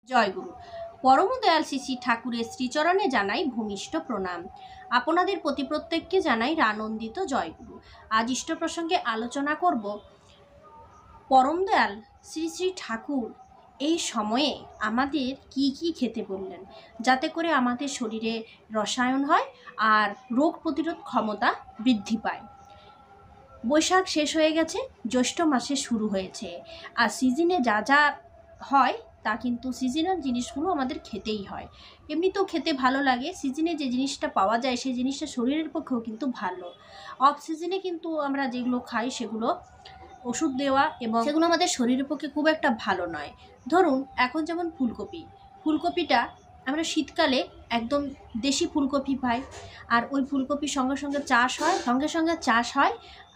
জয়গুরু। পরম দয়াল শ্রী শ্রী ঠাকুরের শ্রীচরণে জানাই ভূমিষ্ঠ প্রণাম। আপনাদের প্রতি প্রত্যেককে জানাই আনন্দিত জয়গুরু। আজ ইষ্ট প্রসঙ্গে আলোচনা করব পরম দয়াল শ্রী শ্রী ঠাকুর এই সময়ে আমাদের কি কি খেতে বললেন, যাতে করে আমাদের শরীরে রসায়ন হয় আর রোগ প্রতিরোধ ক্ষমতা বৃদ্ধি পায়। বৈশাখ শেষ হয়ে গেছে, জ্যৈষ্ঠ মাসে শুরু হয়েছে, আর সিজনে যা যা হয় তা কিন্তু সিজনাল জিনিসগুলো আমাদের খেতেই হয়। এমনিতেও খেতে ভালো লাগে, সিজনে যে জিনিসটা পাওয়া যায় সেই জিনিসটা শরীরের পক্ষেও কিন্তু ভালো। অফ সিজনে কিন্তু আমরা যেগুলো খাই সেগুলো ওষুধ দেওয়া এবং সেগুলো আমাদের শরীরের পক্ষে খুব একটা ভালো নয়। ধরুন এখন যেমন ফুলকপিটা আমরা শীতকালে একদম দেশি ফুলকপি পাই, আর ওই ফুলকপির সঙ্গে সঙ্গে চাষ হয়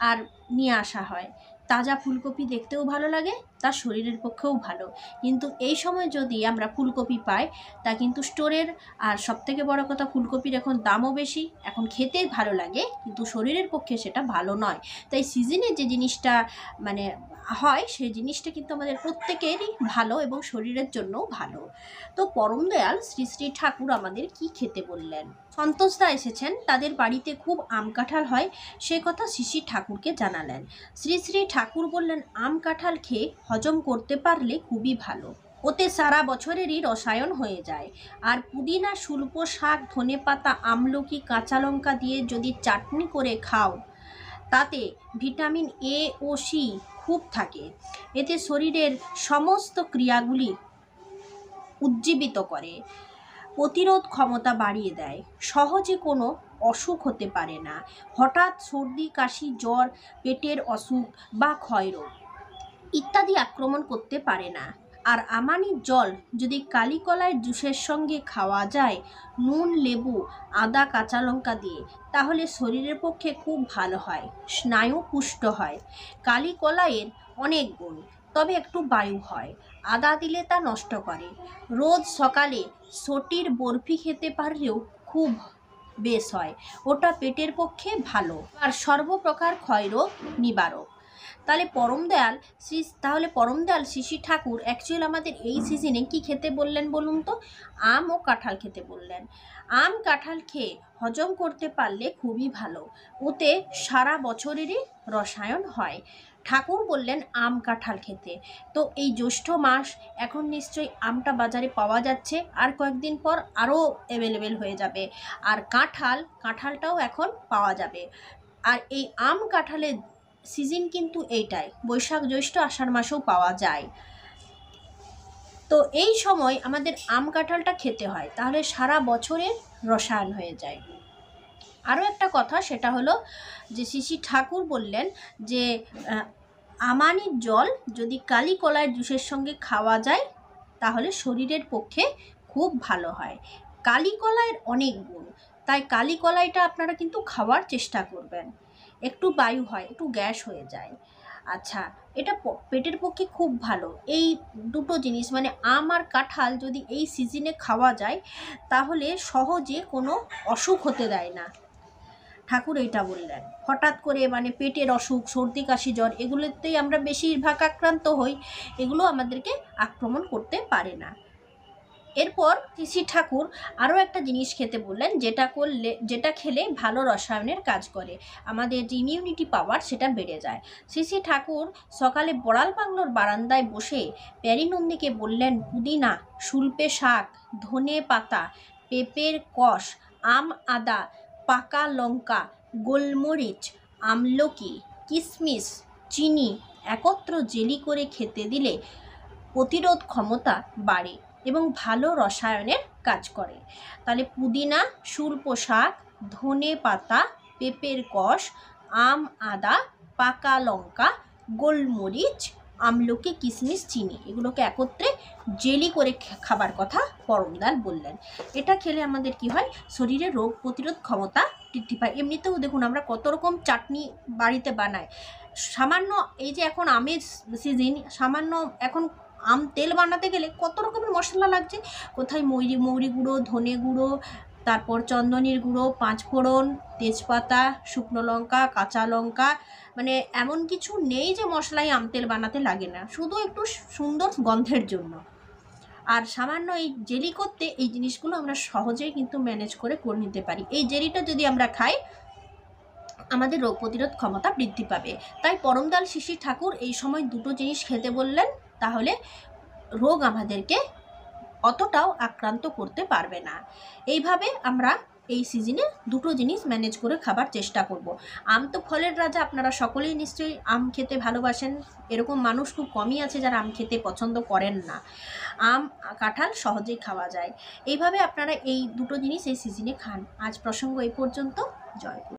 আর নিয়ে আসা হয়। তাজা ফুলকপি দেখতেও ভালো লাগে, তার শরীরের পক্ষেও ভালো। কিন্তু এই সময় যদি আমরা ফুলকপি পাই তা কিন্তু স্টোরের, আর সবথেকে বড় কথা ফুলকপির এখন দামও বেশি, এখন খেতে ভালো লাগে কিন্তু শরীরের পক্ষে সেটা ভালো নয়। তাই সিজনে যে জিনিসটা মানে হয় সেই জিনিসটা কিন্তু আমাদের প্রত্যেকেরই ভালো এবং শরীরের জন্যও ভালো। তো পরম দয়াল শ্রী শ্রী ঠাকুর আমাদের কি খেতে বললেন। সন্তোষদা এসেছেন, তাদের বাড়িতে খুব আম কাঁঠাল হয়, সে কথা শ্রী শ্রী ঠাকুরকে জানালেন। শ্রী শ্রী ঠাকুর বললেন, আম কাঁঠাল খেয়ে হজম করতে পারলে খুবই ভালো, ওতে সারা বছরেরই রসায়ন হয়ে যায়। আর পুদিনা, শুল্প শাক, ধনেপাতা, আমলকি, কাঁচা লঙ্কা দিয়ে যদি চাটনি করে খাও তাতে ভিটামিন এ ও সি খুব থাকে, এতে শরীরের সমস্ত ক্রিয়াগুলি উজ্জীবিত করে, প্রতিরোধ ক্ষমতা বাড়িয়ে দেয়, সহজে কোনো অসুখ হতে পারে না, হঠাৎ সর্দি, কাশি, জ্বর, পেটের অসুখ বা ক্ষয়রোগ ইত্যাদি আক্রমণ করতে পারে না। আর আমানির জল যদি কালিকলার জুসের সঙ্গে খাওয়া যায় নুন, লেবু, আদা, কাঁচা লঙ্কা দিয়ে, তাহলে শরীরের পক্ষে খুব ভালো হয়, স্নায়ু পুষ্ট হয়। কালিকলাইয়ের অনেক গুণ, তবে একটু বায়ু হয়, আদা দিলে তা নষ্ট করে। রোজ সকালে সটির বরফি খেতে পারলেও খুব বেশ হয়, ওটা পেটের পক্ষে ভালো আর সর্বপ্রকার ক্ষয়রোগ নিবারক। তাহলে পরম দয়াল শ্রী শ্রী ঠাকুর অ্যাকচুয়ালি আমাদের এই সিজনে কি খেতে বললেন বলুন তো? আম ও কাঁঠাল খেতে বললেন। আম কাঁঠাল খেয়ে হজম করতে পারলে খুবই ভালো, ওতে সারা বছরেরই রসায়ন হয়। ঠাকুর বললেন আম কাঁঠাল খেতে। তো এই জ্যৈষ্ঠ মাস, এখন নিশ্চয়ই আমটা বাজারে পাওয়া যাচ্ছে, আর কয়েকদিন পর আরও অ্যাভেলেবেল হয়ে যাবে। আর কাঁঠালটাও এখন পাওয়া যাবে। আর এই আম কাঁঠালের সিজন কিন্তু এইটাই, বৈশাখ, জ্যৈষ্ঠ, আষাঢ় মাসেও পাওয়া যায়। তো এই সময় আমাদের আম কাঁঠালটা খেতে হয়, তাহলে সারা বছরের রসায়ন হয়ে যায়। আরও একটা কথা, সেটা হলো যে শ্রী শ্রী ঠাকুর বললেন যে আমানির জল যদি কালিকলার জুসের সঙ্গে খাওয়া যায় তাহলে শরীরের পক্ষে খুব ভালো হয়। কালিকলাইয়ের অনেক গুণ, তাই কালিকলাইটা আপনারা কিন্তু খাওয়ার চেষ্টা করবেন। একটু বায়ু হয়, একটু গ্যাস হয়ে যায়। আচ্ছা, এটা পেটের পক্ষে খুব ভালো। এই দুটো জিনিস মানে আম আর কাঁঠাল যদি এই সিজনে খাওয়া যায় তাহলে সহজে কোনো অসুখ হতে দেয় না। ঠাকুর এইটা বললেন। হঠাৎ করে মানে পেটের অসুখ, সর্দি, কাশি, জ্বর এগুলোতেই আমরা বেশিরভাগ আক্রান্ত হই, এগুলো আমাদেরকে আক্রমণ করতে পারে না। এরপর শ্রী ঠাকুর আরও একটা জিনিস খেতে বললেন, যেটা খেলে ভালো রসায়নের কাজ করে, আমাদের যে ইমিউনিটি পাওয়ার সেটা বেড়ে যায়। শ্রী ঠাকুর সকালে বড়াল বাংলোর বারান্দায় বসে প্যারীনন্দীকে বললেন, পুদিনা, শুল্পে শাক, ধনে পাতা, পেঁপের কষ, আম, আদা, পাকা লঙ্কা, গোলমরিচ, আমলকি, কিশমিশ, চিনি একত্র জেলি করে খেতে দিলে প্রতিরোধ ক্ষমতা বাড়ে এবং ভালো রসায়নের কাজ করে। তাহলে পুদিনা, শুল্প শাক, ধনে পাতা, পেঁপের কষ, আম, আদা, পাকা লঙ্কা, গোলমরিচ, আমলকি, কিশমিশ, চিনি এগুলোকে একত্রে জেলি করে খাবার কথা পরমদয়াল বললেন। এটা খেলে আমাদের কি হয়, শরীরে রোগ প্রতিরোধ ক্ষমতা বৃদ্ধি পায়। এমনিতেও দেখুন আমরা কত রকম চাটনি বাড়িতে বানাই, সামান্য এই যে এখন আমের সিজন, সামান্য এখন আম তেল বানাতে গেলে কত রকমের মশলা লাগছে, কোথায় মৌরি গুঁড়ো, ধনে গুঁড়ো, তারপর চন্দনের গুঁড়ো, পাঁচফোড়ন, তেজপাতা, শুকনো লঙ্কা, কাঁচা লঙ্কা, মানে এমন কিছু নেই যে মশলাই আম তেল বানাতে লাগে না, শুধু একটু সুন্দর গন্ধের জন্য। আর সামান্য এই জেলি করতে এই জিনিসগুলো আমরা সহজেই কিন্তু ম্যানেজ করে নিতে পারি। এই জেলিটা যদি আমরা খাই আমাদের রোগ প্রতিরোধ ক্ষমতা বৃদ্ধি পাবে। তাই পরমদয়াল শিশির ঠাকুর এই সময় দুটো জিনিস খেতে বললেন, তাহলে রোগ আমাদেরকে অতটাও আক্রান্ত করতে পারবে না। এইভাবে আমরা এই সিজনে দুটো জিনিস ম্যানেজ করে খাবার চেষ্টা করব। আম তো ফলের রাজা, আপনারা সকলেই নিশ্চয়ই আম খেতে ভালোবাসেন। এরকম মানুষ খুব কমই আছে যারা আম খেতে পছন্দ করেন না। আম কাঁঠাল সহজেই খাওয়া যায়। এইভাবে আপনারা এই দুটো জিনিস এই সিজনে খান। আজ প্রসঙ্গ এই পর্যন্ত। জয় গুরু।